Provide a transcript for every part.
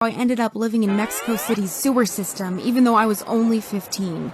I ended up living in Mexico City's sewer system, even though I was only 15.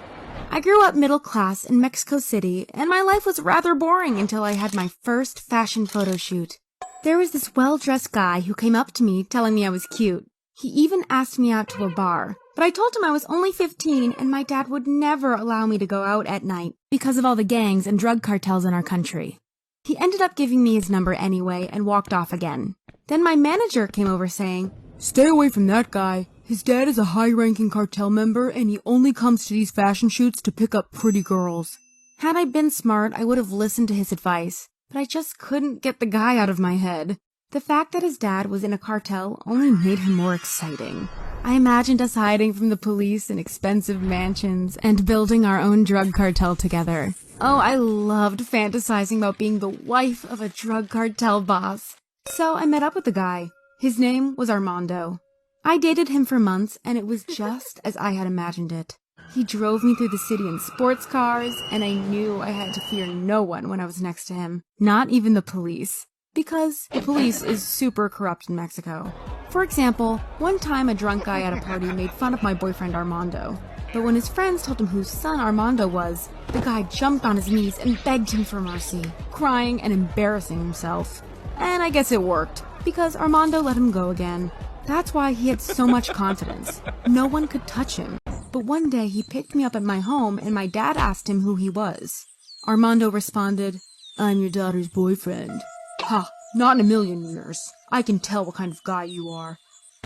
I grew up middle class in Mexico City, and my life was rather boring until I had my first fashion photo shoot. There was this well-dressed guy who came up to me telling me I was cute. He even asked me out to a bar, but I told him I was only 15 and my dad would never allow me to go out at night because of all the gangs and drug cartels in our country. He ended up giving me his number anyway and walked off again. Then my manager came over saying, "Stay away from that guy. His dad is a high-ranking cartel member and he only comes to these fashion shoots to pick up pretty girls." Had I been smart, I would have listened to his advice, but I just couldn't get the guy out of my head. The fact that his dad was in a cartel only made him more exciting. I imagined us hiding from the police in expensive mansions and building our own drug cartel together. Oh, I loved fantasizing about being the wife of a drug cartel boss. So I met up with the guy. His name was Armando. I dated him for months, and it was just as I had imagined it. He drove me through the city in sports cars, and I knew I had to fear no one when I was next to him, not even the police. Because the police is super corrupt in Mexico. For example, one time a drunk guy at a party made fun of my boyfriend Armando. But when his friends told him whose son Armando was, the guy jumped on his knees and begged him for mercy, crying and embarrassing himself. And I guess it worked, because Armando let him go again. That's why he had so much confidence. No one could touch him. But one day he picked me up at my home and my dad asked him who he was. Armando responded, "I'm your daughter's boyfriend." "Ha, not in a million years. I can tell what kind of guy you are."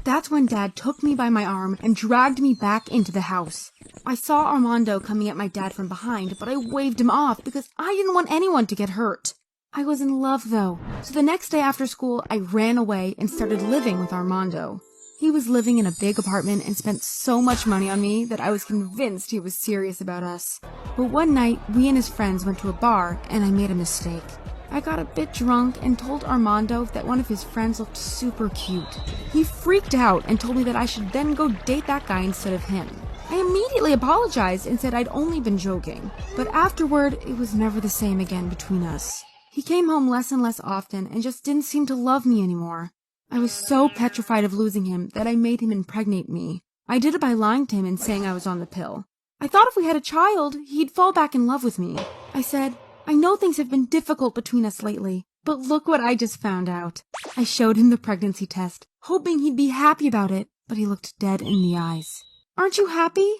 That's when Dad took me by my arm and dragged me back into the house. I saw Armando coming at my dad from behind, but I waved him off because I didn't want anyone to get hurt. I was in love, though, so the next day after school, I ran away and started living with Armando. He was living in a big apartment and spent so much money on me that I was convinced he was serious about us. But one night, we and his friends went to a bar, and I made a mistake. I got a bit drunk and told Armando that one of his friends looked super cute. He freaked out and told me that I should then go date that guy instead of him. I immediately apologized and said I'd only been joking, but afterward, it was never the same again between us. He came home less and less often and just didn't seem to love me anymore. I was so petrified of losing him that I made him impregnate me. I did it by lying to him and saying I was on the pill. I thought if we had a child, he'd fall back in love with me. I said, "I know things have been difficult between us lately, but look what I just found out." I showed him the pregnancy test, hoping he'd be happy about it, but he looked dead in the eyes. "Aren't you happy?"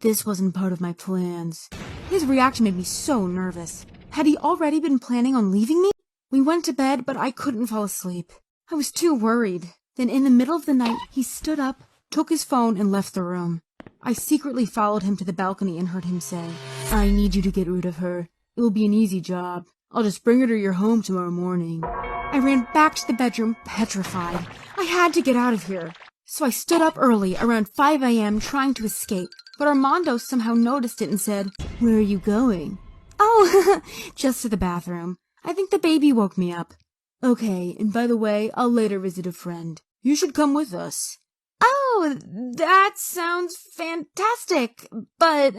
"This wasn't part of my plans." His reaction made me so nervous. Had he already been planning on leaving me? We went to bed, but I couldn't fall asleep. I was too worried. Then in the middle of the night, he stood up, took his phone, and left the room. I secretly followed him to the balcony and heard him say, "I need you to get rid of her. It will be an easy job. I'll just bring her to your home tomorrow morning." I ran back to the bedroom, petrified. I had to get out of here. So I stood up early, around 5 a.m., trying to escape. But Armando somehow noticed it and said, "Where are you going?" "Oh, just to the bathroom. I think the baby woke me up." "Okay, and by the way, I'll later visit a friend. You should come with us." "Oh, that sounds fantastic, but,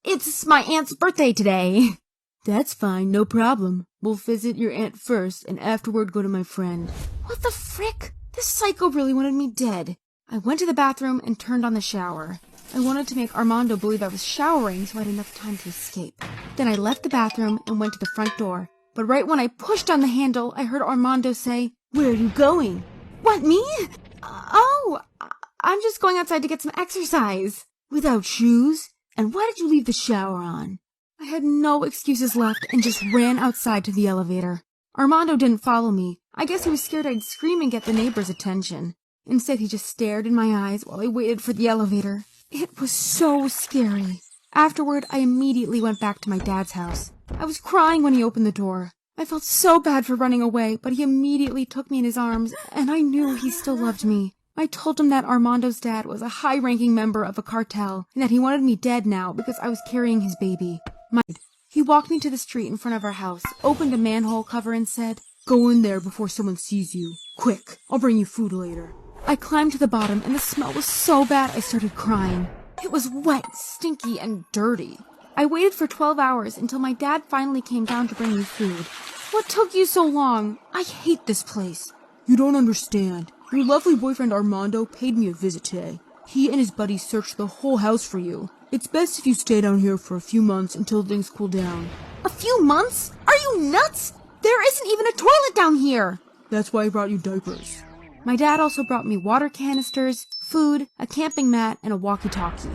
it's my aunt's birthday today." "That's fine, no problem. We'll visit your aunt first, and afterward go to my friend." What the frick? This psycho really wanted me dead. I went to the bathroom and turned on the shower. I wanted to make Armando believe I was showering so I had enough time to escape. Then I left the bathroom and went to the front door. But right when I pushed on the handle, I heard Armando say, "Where are you going?" "What, me? Oh, I'm just going outside to get some exercise." "Without shoes? And why did you leave the shower on?" I had no excuses left and just ran outside to the elevator. Armando didn't follow me. I guess he was scared I'd scream and get the neighbors' attention. Instead, he just stared in my eyes while I waited for the elevator. It was so scary. Afterward, I immediately went back to my dad's house. I was crying when he opened the door. I felt so bad for running away, but he immediately took me in his arms, and I knew he still loved me. I told him that Armando's dad was a high-ranking member of a cartel, and that he wanted me dead now because I was carrying his baby. He walked me to the street in front of our house, opened a manhole cover, and said, "Go in there before someone sees you. Quick, I'll bring you food later." I climbed to the bottom, and the smell was so bad I started crying. It was wet, stinky, and dirty. I waited for 12 hours until my dad finally came down to bring me food. "What took you so long? I hate this place." "You don't understand. Your lovely boyfriend Armando paid me a visit today. He and his buddies searched the whole house for you. It's best if you stay down here for a few months until things cool down. A few months? Are you nuts? There isn't even a toilet down here! That's why I brought you diapers. My dad also brought me water canisters, food, a camping mat, and a walkie-talkie.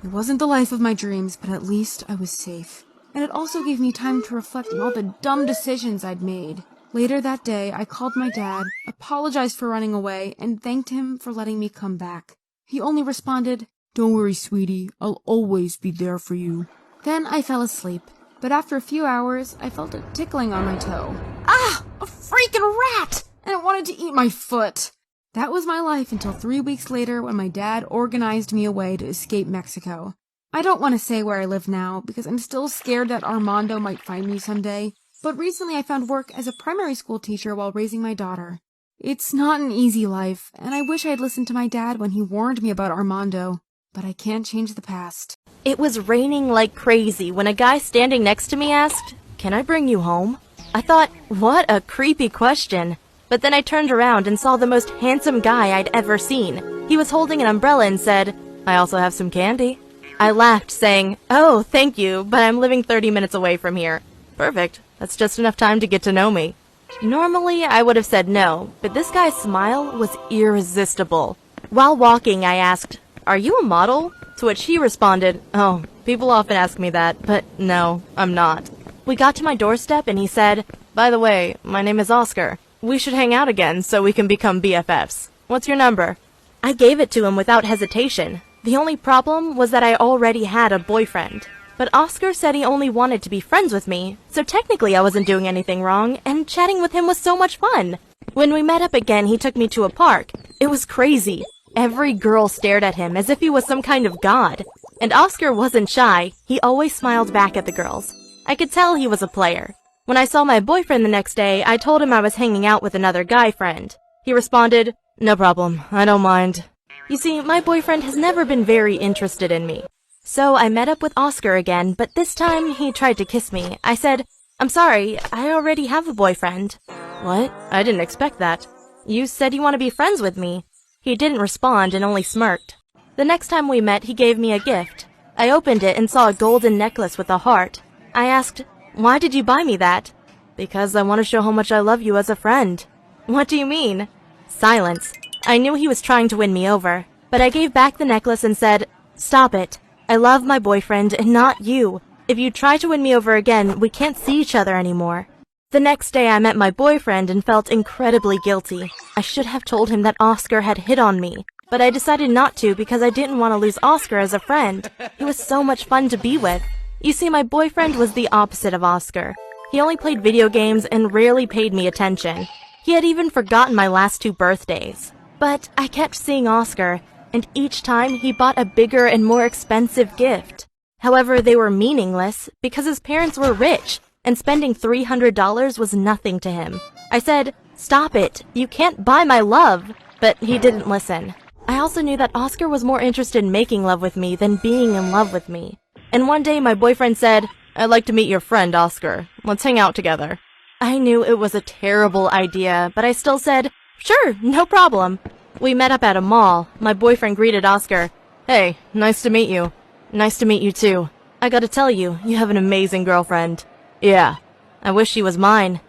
It wasn't the life of my dreams, but at least I was safe. And it also gave me time to reflect on all the dumb decisions I'd made. Later that day, I called my dad, apologized for running away, and thanked him for letting me come back. He only responded, "Don't worry, sweetie. I'll always be there for you." Then I fell asleep, but after a few hours, I felt a tickling on my toe. Ah! A freaking rat! And it wanted to eat my foot. That was my life until 3 weeks later when my dad organized me a way to escape Mexico. I don't want to say where I live now because I'm still scared that Armando might find me someday, but recently I found work as a primary school teacher while raising my daughter. It's not an easy life, and I wish I'd listened to my dad when he warned me about Armando, but I can't change the past. It was raining like crazy when a guy standing next to me asked, "Can I bring you home?" I thought, what a creepy question. But then I turned around and saw the most handsome guy I'd ever seen. He was holding an umbrella and said, "I also have some candy." I laughed, saying, "Oh, thank you, but I'm living 30 minutes away from here." Perfect. That's just enough time to get to know me. Normally, I would have said no, but this guy's smile was irresistible. While walking, I asked, "Are you a model?" To which he responded, "Oh, people often ask me that, but no, I'm not." We got to my doorstep and he said, "By the way, my name is Oscar. We should hang out again so we can become BFFs. What's your number?" I gave it to him without hesitation. The only problem was that I already had a boyfriend. But Oscar said he only wanted to be friends with me, so technically I wasn't doing anything wrong, and chatting with him was so much fun. When we met up again, he took me to a park. It was crazy. Every girl stared at him as if he was some kind of god. And Oscar wasn't shy. He always smiled back at the girls. I could tell he was a player. When I saw my boyfriend the next day, I told him I was hanging out with another guy friend. He responded, "No problem, I don't mind." You see, my boyfriend has never been very interested in me. So I met up with Oscar again, but this time he tried to kiss me. I said, "I'm sorry, I already have a boyfriend." "What? I didn't expect that. You said you want to be friends with me." He didn't respond and only smirked. The next time we met, he gave me a gift. I opened it and saw a golden necklace with a heart. I asked, "Why did you buy me that?" "Because I want to show how much I love you as a friend." "What do you mean?" Silence. I knew he was trying to win me over, but I gave back the necklace and said, "Stop it. I love my boyfriend and not you. If you try to win me over again, we can't see each other anymore." The next day I met my boyfriend and felt incredibly guilty. I should have told him that Oscar had hit on me, but I decided not to because I didn't want to lose Oscar as a friend. He was so much fun to be with. You see, my boyfriend was the opposite of Oscar. He only played video games and rarely paid me attention. He had even forgotten my last 2 birthdays. But I kept seeing Oscar, and each time he bought a bigger and more expensive gift. However, they were meaningless because his parents were rich, and spending $300 was nothing to him. I said, "Stop it, you can't buy my love," but he didn't listen. I also knew that Oscar was more interested in making love with me than being in love with me. And one day my boyfriend said, "I'd like to meet your friend, Oscar. Let's hang out together." I knew it was a terrible idea, but I still said, "Sure, no problem." We met up at a mall. My boyfriend greeted Oscar. "Hey, nice to meet you." "Nice to meet you too. I gotta tell you, you have an amazing girlfriend." "Yeah. I wish she was mine."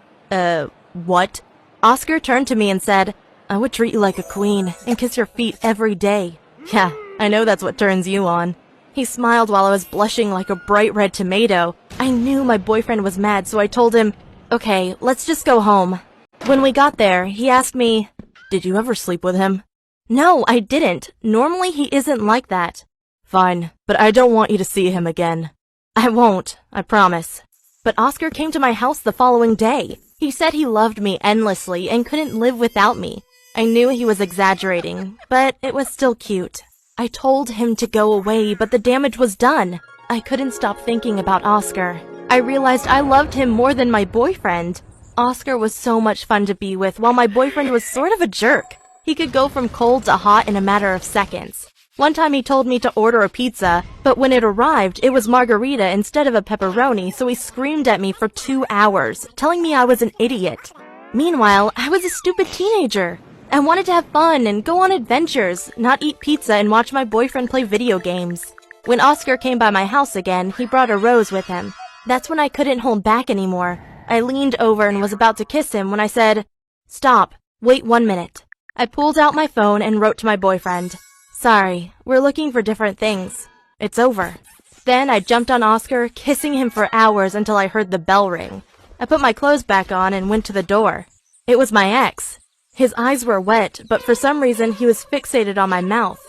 What?" Oscar turned to me and said, "I would treat you like a queen and kiss your feet every day." "Yeah, I know that's what turns you on." He smiled while I was blushing like a bright red tomato. I knew my boyfriend was mad, so I told him, "Okay, let's just go home." When we got there, he asked me, "Did you ever sleep with him?" "No, I didn't. Normally he isn't like that." "Fine, but I don't want you to see him again." "I won't, I promise." But Oscar came to my house the following day. He said he loved me endlessly and couldn't live without me. I knew he was exaggerating, but it was still cute. I told him to go away, but the damage was done. I couldn't stop thinking about Oscar. I realized I loved him more than my boyfriend. Oscar was so much fun to be with, while my boyfriend was sort of a jerk. He could go from cold to hot in a matter of seconds. One time he told me to order a pizza, but when it arrived, it was margarita instead of a pepperoni, so he screamed at me for 2 hours, telling me I was an idiot. Meanwhile, I was a stupid teenager. I wanted to have fun and go on adventures, not eat pizza and watch my boyfriend play video games. When Oscar came by my house again, he brought a rose with him. That's when I couldn't hold back anymore. I leaned over and was about to kiss him when I said, "Stop, wait 1 minute." I pulled out my phone and wrote to my boyfriend, "Sorry, we're looking for different things. It's over." Then I jumped on Oscar, kissing him for hours until I heard the bell ring. I put my clothes back on and went to the door. It was my ex. His eyes were wet, but for some reason he was fixated on my mouth.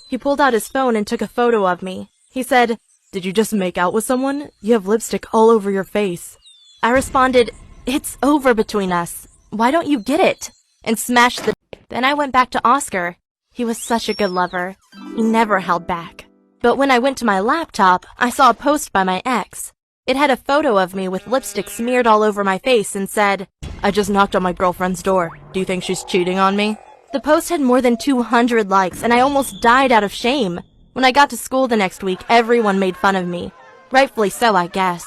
He pulled out his phone and took a photo of me. He said, "Did you just make out with someone? You have lipstick all over your face." I responded, "It's over between us. Why don't you get it?" and smashed the... Then I went back to Oscar. He was such a good lover. He never held back. But when I went to my laptop, I saw a post by my ex. It had a photo of me with lipstick smeared all over my face and said, "I just knocked on my girlfriend's door. Do you think she's cheating on me?" The post had more than 200 likes, and I almost died out of shame. When I got to school the next week, everyone made fun of me. Rightfully so, I guess.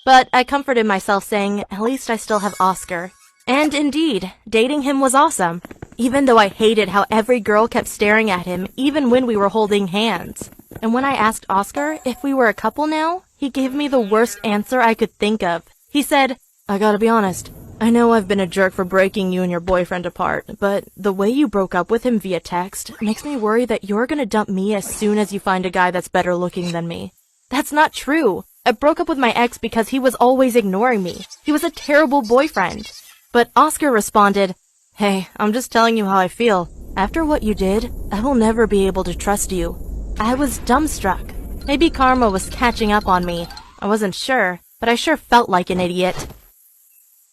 But I comforted myself saying, at least I still have Oscar. And indeed, dating him was awesome. Even though I hated how every girl kept staring at him, even when we were holding hands. And when I asked Oscar if we were a couple now, he gave me the worst answer I could think of. He said, "I gotta be honest. I know I've been a jerk for breaking you and your boyfriend apart, but the way you broke up with him via text makes me worry that you're gonna dump me as soon as you find a guy that's better looking than me." That's not true. I broke up with my ex because he was always ignoring me. He was a terrible boyfriend. But Oscar responded, "Hey, I'm just telling you how I feel. After what you did, I will never be able to trust you." I was dumbstruck. Maybe karma was catching up on me. I wasn't sure, but I sure felt like an idiot.